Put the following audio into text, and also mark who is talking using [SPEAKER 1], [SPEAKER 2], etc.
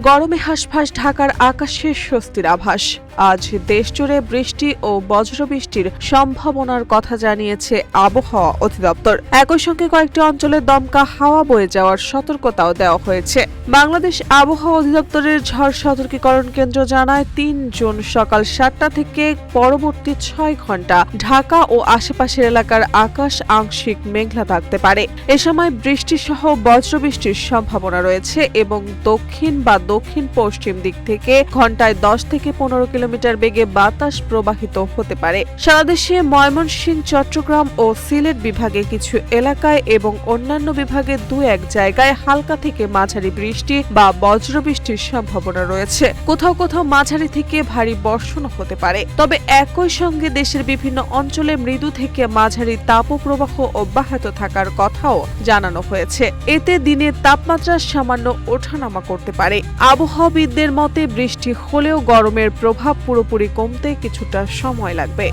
[SPEAKER 1] গরমে হাঁসফাঁস ঢাকার আকাশে স্বস্তির আভাস। আজ দেশজুড়ে বৃষ্টি ও বজ্রবৃষ্টির সম্ভাবনার কথা জানিয়েছে আবহাওয়া অধিদপ্তর। একই সঙ্গে কয়েকটি অঞ্চলে দমকা হাওয়া বয়ে যাওয়ার সতর্কতাও দেওয়া হয়েছে। বাংলাদেশ আবহাওয়া অধিদপ্তরের ঝড় সতর্কীকরণ কেন্দ্র জানায় ৩ জুন সকাল ৭টা থেকে পরবর্তী ৬ ঘন্টা ঢাকা ও আশেপাশের এলাকার আকাশ আংশিক মেঘলা থাকতে পারে। এ সময় বৃষ্টি সহ বজ্রবৃষ্টির সম্ভাবনা রয়েছে এবং দক্ষিণ বা দক্ষিণ পশ্চিম দিক থেকে ঘন্টায় ১০ থেকে ১৫ কিলোমিটার বেগে বাতাস প্রবাহিত হতে পারে। সারা দেশে ময়মনসিংহ, চট্টগ্রাম ও সিলেট বিভাগে কিছু এলাকায় এবং অন্যান্য বিভাগে ২-১ জায়গায় হালকা থেকে মাঝারি বৃষ্টি বা বজ্রবৃষ্টির সম্ভাবনা রয়েছে। কোথাও কোথাও মাঝারি থেকে ভারী বর্ষণও হতে পারে। তবে একই সঙ্গে দেশের বিভিন্ন অঞ্চলে মৃদু থেকে মাঝারি তাপপ্রবাহ অব্যাহত থাকার কথাও জানানো হয়েছে। এতে দিনের তাপমাত্রা সামান্য ওঠানামা করতে পারে। আবহাওয়াবিদদের মতে বৃষ্টি হলেও গরমের প্রভাব পুরোপুরি কমতে কিছুটা সময় লাগবে।